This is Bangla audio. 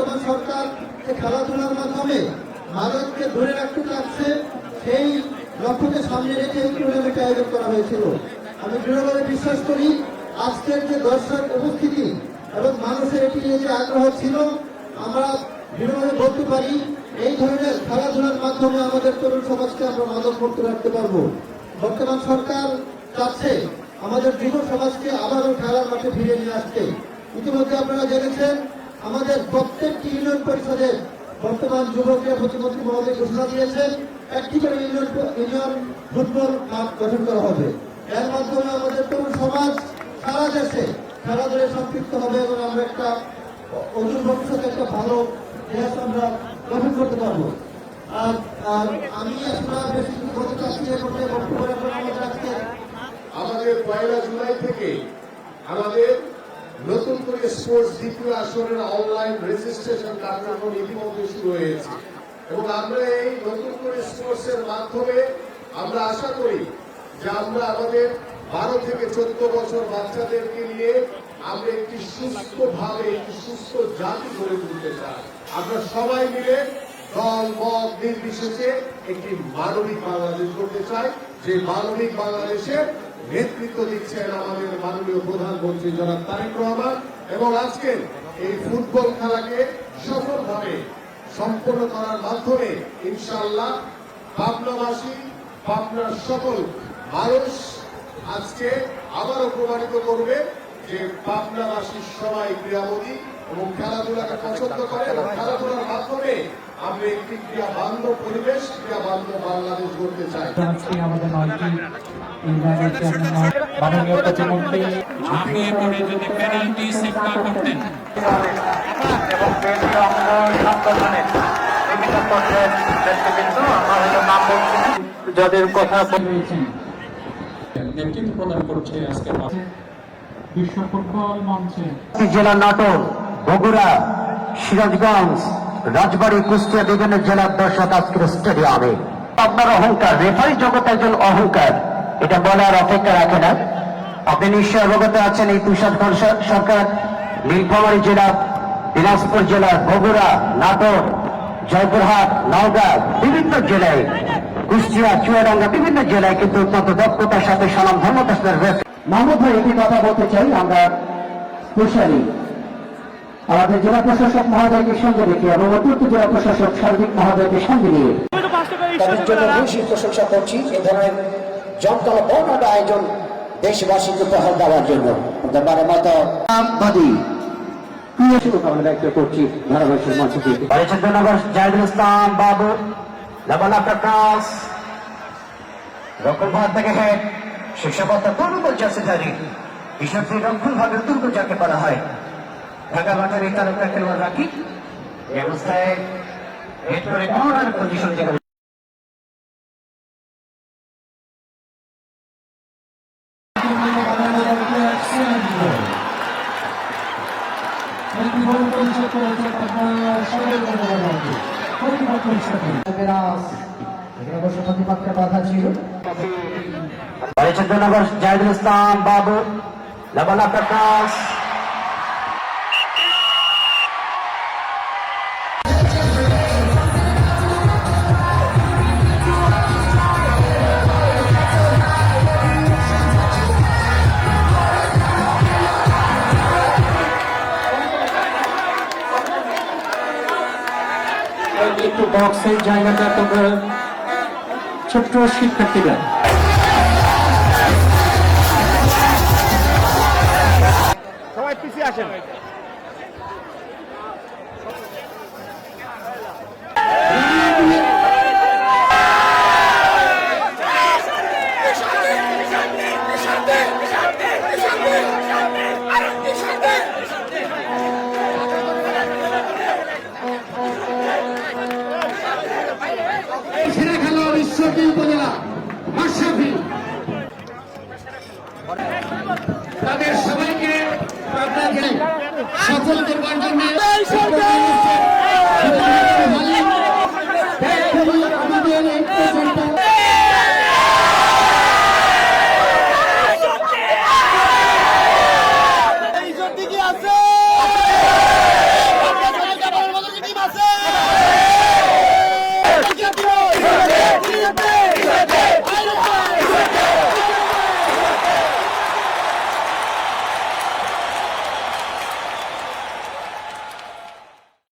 বর্তমান সরকার যে খেলাধুলার মাধ্যমে মাদককে ধরে রাখতে চাচ্ছে, সেই লক্ষ্যকে সামনে রেখে এই টুর্নামেন্ট আয়োজন করা হয়েছিল। আমি দৃঢ়ভাবে বিশ্বাস করি আজকের যে দর্শক উপস্থিতি এবং মানুষের এটি নিয়ে যে আগ্রহ ছিল, আমরা দৃঢ়ভাবে বলতে পারি এই ধরনের খেলাধুলার মাধ্যমে আমাদের তরুণ সমাজকে আমরা মাদক মুক্ত রাখতে পারবো। বর্তমান সরকার চাচ্ছে আমাদের যুব সমাজকে আবারও খেলার মাঠে ফিরে নিয়ে আসতে। ইতিমধ্যে আপনারা জেনেছেন আমাদের প্রত্যেকটি ইউনিয়ন পরিষদের বর্তমান যুবকের প্রতিমন্ত্রী মহোদয় ঘোষণা দিয়েছেন একটি করে ইউনিয়ন ফুটবল মাঠ গঠন করা হবে। এর মাধ্যমে আমাদের তরুণ সমাজ সারা দেশে খেলাধুলায় সম্পৃক্ত হবে এবং আমরা একটা অদূর ভবিষ্যতে একটা ভালো দেশ আমরা গঠন করতে পারবো। আর আমি আপনার বেশি কিছু বলতে চাচ্ছি বক্তব্য আমাদের 1 জুলাই থেকে আমাদের নতুন করে স্পোর্টস দ্বিতীয় আসরের অনলাইন রেজিস্ট্রেশন কার্যক্রম ইতিমধ্যে শুরু হয়েছে এবং আমরা এই নতুন করে স্পোর্টস এর মাধ্যমে আমরা আশা করি যে আমরা আমাদের 12 থেকে 14 বছর বাচ্চাদেরকে নিয়ে আমরা একটি সুস্থভাবে একটি সুস্থ জাতি গড়ে তুলতে চাই। আমরা সবাই মিলে দল মত নির্বিশেষে একটি মানবিক বাংলাদেশ করতে চাই, যে মানবিক বাংলাদেশের নেতৃত্ব দিচ্ছেন আমাদের মাননীয় প্রধানমন্ত্রী জনাব তারেক রহমান। এবং আজকের এই ফুটবল খেলাকে সফলভাবে সম্পন্ন করার মাধ্যমে ইনশাআল্লাহ পাবনাবাসী, পাবনার সকল মানুষ আজকে আবারও প্রমাণিত করবে যে পাবনাবাসী সবাই ক্রীড়ামোদী এবং খেলাধুলাকে পছন্দ করে এবং খেলাধুলার মাধ্যমে আমরা একটি ক্রীড়া বান্ধব পরিবেশ, ক্রীড়া বান্ধব বাংলাদেশ গড়তে চাই। আমাদের মাননীয় প্রতিমন্ত্রী ঝাঁপিয়ে পড়ে যদি পেনাল্টি সেট না করতেন এবং কেন্দ্রীয় সংগঠনের বিভিন্ন পর্যায়ের নেতৃবৃন্দ, আমরা হয়তো নাম বলছি না, যাদের কথা বলেছেন নেতৃত্ব প্রদান করছে আজকে বিশ্ব ফুটবল মঞ্চে জেলা নাটোর, বগুড়া, সিরাজগঞ্জ, রাজবাড়ী, কুষ্টিয়া বিভিন্ন জেলার দর্শক আজকের স্টেডিয়ামে। আপনার অহংকার, রেফারি জগৎ একজন অহংকার, এটা বলার অপেক্ষা রাখে না। আপনি নিশ্চয় অবগত আছেন এই তুষার সরকার নীলফামারী জেলা, দিনাজপুর জেলা, বগুড়া, নাটোর, জয়পুরহাট, নওগাঁ বিভিন্ন জেলায়, কুষ্টিয়া, চুয়াডাঙ্গা বিভিন্ন জেলায় কিন্তু অত্যন্ত দক্ষতার সাথে স্বনামধন্যতার সাথে মাহমুদ ভাই একটি কথা বলতে চাই। আমরা স্পেশালি আমাদের জেলা প্রশাসক মহোদয়কে সঙ্গে রেখে এবং অতিরিক্ত জেলা প্রশাসক সার্বিক মহোদয়কে সঙ্গে নিয়ে তাদের জন্য বেশি প্রশংসা করছি এ ধরনের জমকালো বর্ণাঢ্য আয়োজন দেশবাসীকে উপহার দেওয়ার জন্য। মতো দায়িত্ব করছি ধারাবাহিক মঞ্চ থেকে জাহিদুল ইসলাম বাবু, লাবানা প্রকাশ, রক্ষণ ভাগ থেকে হেড, শিক্ষকতা দুর্বল জার্সিধারী হিসাবে রক্ষণ ভাগের দুর্বল যাকে বলা হয়, ঢাকা মাঠের এই তারকা খেলোয়াড় রাখি এই অবস্থায় হেড করে কর্নার পজিশন যেখানে বাধা ছিল। চন্দ্রনগর জাহিদুল ইসলাম বাবু, লাবানা প্রকাশ, একটু বক্সের জায়গাটা তোমরা ছোট্ট শিক্ষার্থীরা সবাই পিছিয়ে আসেন।